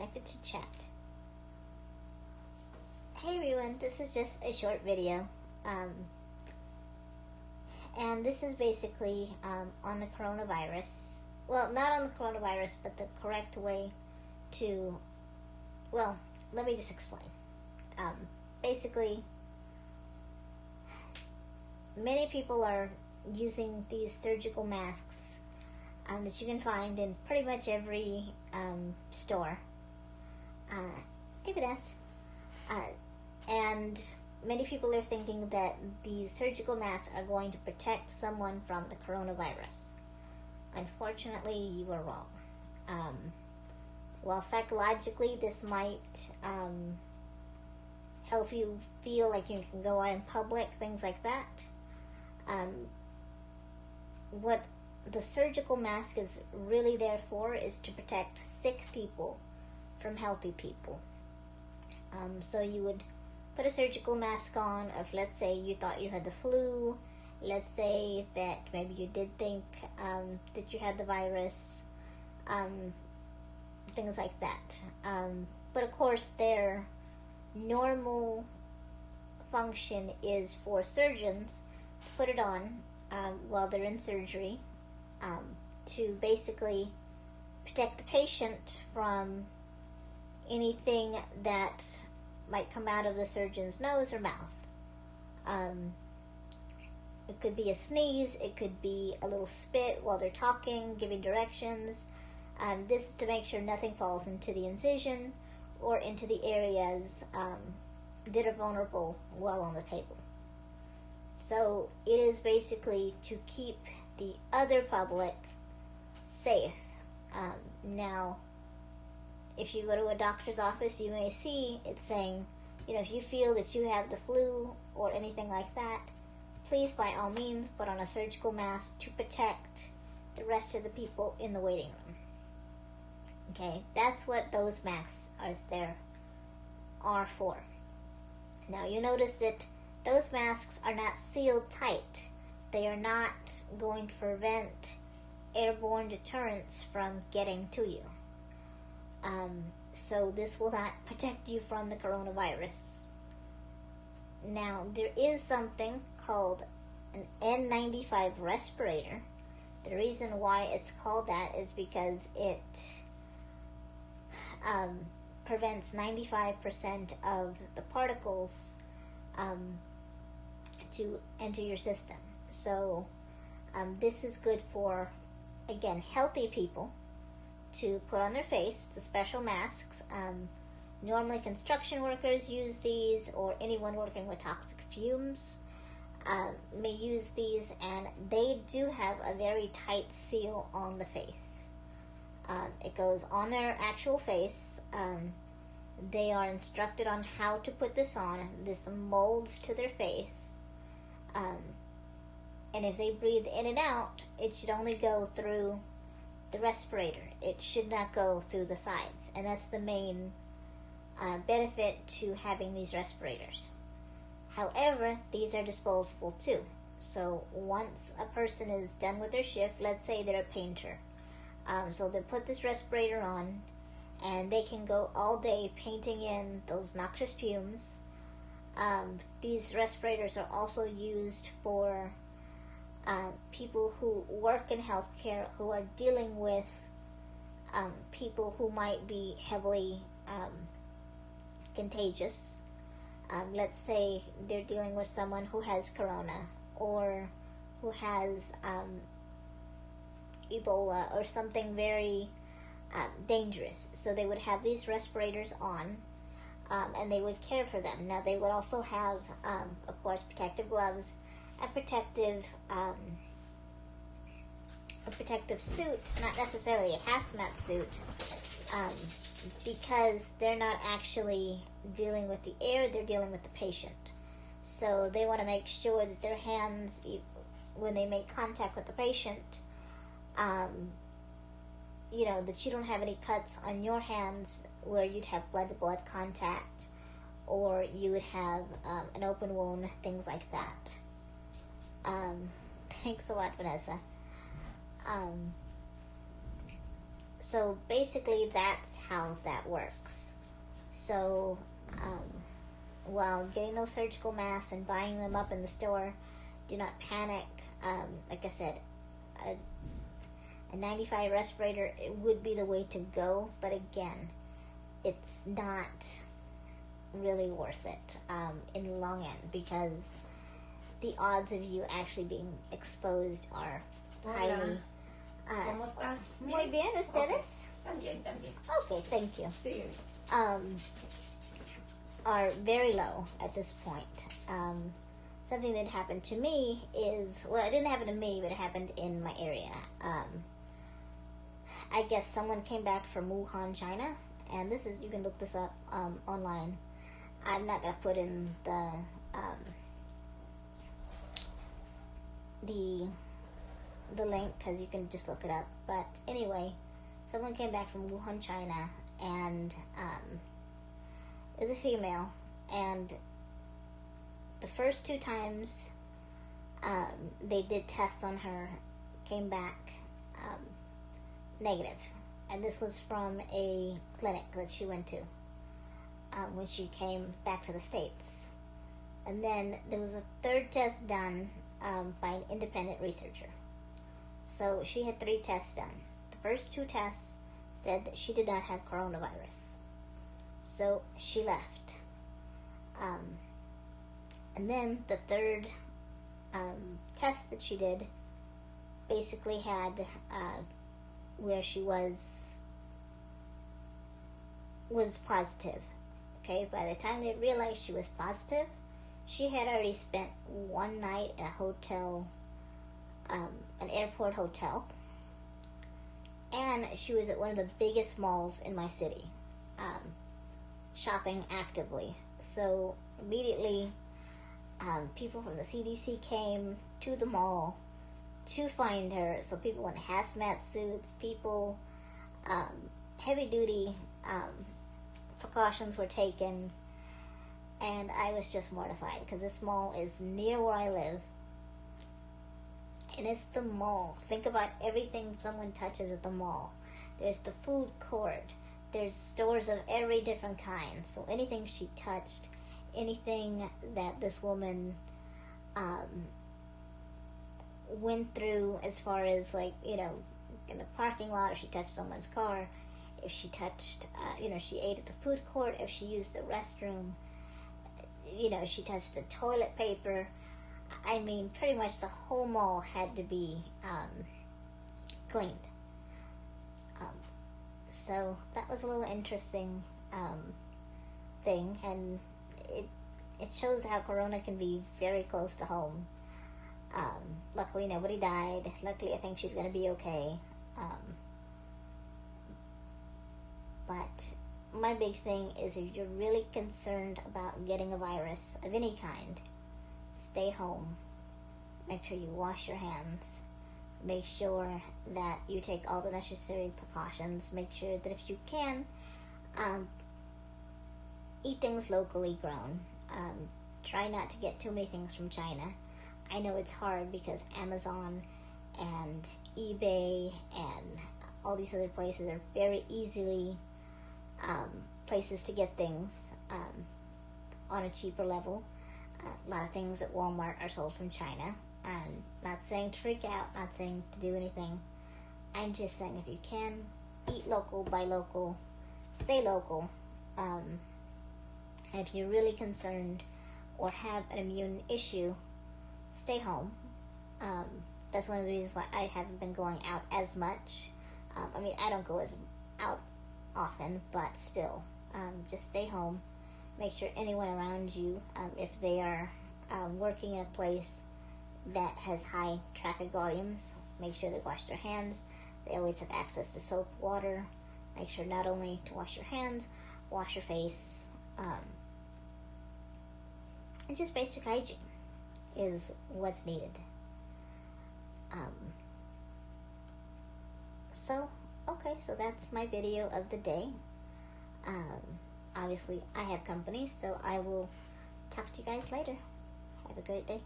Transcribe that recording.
connected to chat. Hey everyone, this is just a short video. And this is basically on the coronavirus. Well, not on the coronavirus, but the correct way to, well, let me just explain. Basically, many people are using these surgical masks that you can find in pretty much every store. Hey, Vanessa. And many people are thinking that these surgical masks are going to protect someone from the coronavirus. Unfortunately, you are wrong. While psychologically this might help you feel like you can go out in public, things like that, what the surgical mask is really there for is to protect sick people from healthy people. So you would put a surgical mask on if, let's say, you thought you had the flu. Let's say that maybe you did think that you had the virus. Things like that. But of course, their normal function is for surgeons to put it on while they're in surgery to basically protect the patient from anything that might come out of the surgeon's nose or mouth. It could be a sneeze, it could be a little spit while they're talking, giving directions. This is to make sure nothing falls into the incision or into the areas that are vulnerable while on the table. So it is basically to keep the other public safe. Now, if you go to a doctor's office, you may see it saying, if you feel that you have the flu or anything like that, please by all means put on a surgical mask to protect the rest of the people in the waiting room. Okay, that's what those masks are for. Now you notice that those masks are not sealed tight. They are not going to prevent airborne deterrents from getting to you. So this will not protect you from the coronavirus. Now, there is something called an N95 respirator. The reason why it's called that is because it prevents 95% of the particles to enter your system. So this is good for, again, healthy people to put on their face, the special masks. Normally construction workers use these, or anyone working with toxic fumes may use these, and they do have a very tight seal on the face. It goes on their actual face. They are instructed on how to put this on. This molds to their face. And if they breathe in and out, it should only go through the respirator. It should not go through the sides. And that's the main benefit to having these respirators. However, these are disposable too. So once a person is done with their shift, let's say they're a painter. So they put this respirator on, and they can go all day painting in those noxious fumes. These respirators are also used for people who work in healthcare who are dealing with people who might be heavily contagious. Let's say they're dealing with someone who has corona or who has Ebola or something very dangerous. So they would have these respirators on, and they would care for them. Now they would also have, of course, protective gloves, a protective suit, not necessarily a hazmat suit, because they're not actually dealing with the air, they're dealing with the patient. So they want to make sure that their hands, when they make contact with the patient, that you don't have any cuts on your hands where you'd have blood-to-blood contact, or you would have an open wound, things like that. Thanks a lot, Vanessa. So basically, that's how that works. So, while getting those surgical masks and buying them up in the store, do not panic. Like I said, a 95 respirator, it would be the way to go, but again, it's not really worth it in the long end, because the odds of you actually being exposed are highly... ¿Cómo estás? Muy bien, ¿ustedes? También. Okay, thank you. Sí. Are very low at this point. Something that happened to me is, well, it didn't happen to me, but it happened in my area. I guess someone came back from Wuhan, China, and this is, you can look this up online. I'm not going to put in the link, because you can just look it up. But anyway, someone came back from Wuhan, China, and is a female, and the first 2 times they did tests on her, came back negative. And this was from a clinic that she went to when she came back to the States. And then there was a 3rd test done by an independent researcher. So she had 3 tests done. The first 2 tests said that she did not have coronavirus. So she left. And then the 3rd test that she did basically had where she was positive. Okay, by the time they realized she was positive, she had already spent 1 night at a hotel, an airport hotel, and she was at one of the biggest malls in my city, shopping actively. So immediately, people from the CDC came to the mall to find her. So people in hazmat suits, people, heavy duty precautions were taken, and I was just mortified, because this mall is near where I live, and it's the mall. Think about everything someone touches at the mall. There's the food court, there's stores of every different kind, so anything she touched, anything that this woman went through, as far as, like, you know, in the parking lot, if she touched someone's car, if she touched, she ate at the food court, if she used the restroom, she touched the toilet paper. I mean, pretty much the whole mall had to be cleaned. So that was a little interesting thing, and it shows how Corona can be very close to home. Luckily, nobody died. Luckily, I think she's going to be okay. But my big thing is, if you're really concerned about getting a virus of any kind, stay home. Make sure you wash your hands. Make sure that you take all the necessary precautions. Make sure that if you can, eat things locally grown. Try not to get too many things from China. I know it's hard because Amazon and eBay and all these other places are very easily places to get things on a cheaper level. A lot of things at Walmart are sold from China. I'm not saying to freak out, not saying to do anything. I'm just saying, if you can, eat local, buy local, stay local. And if you're really concerned or have an immune issue, stay home. That's one of the reasons why I haven't been going out as much. I don't go out often, but still, just stay home. Make sure anyone around you, if they are working in a place that has high traffic volumes, make sure they wash their hands. They always have access to soap, water. Make sure not only to wash your hands, wash your face, and just basic hygiene is what's needed. So that's my video of the day. Obviously, I have company, so I will talk to you guys later. Have a great day.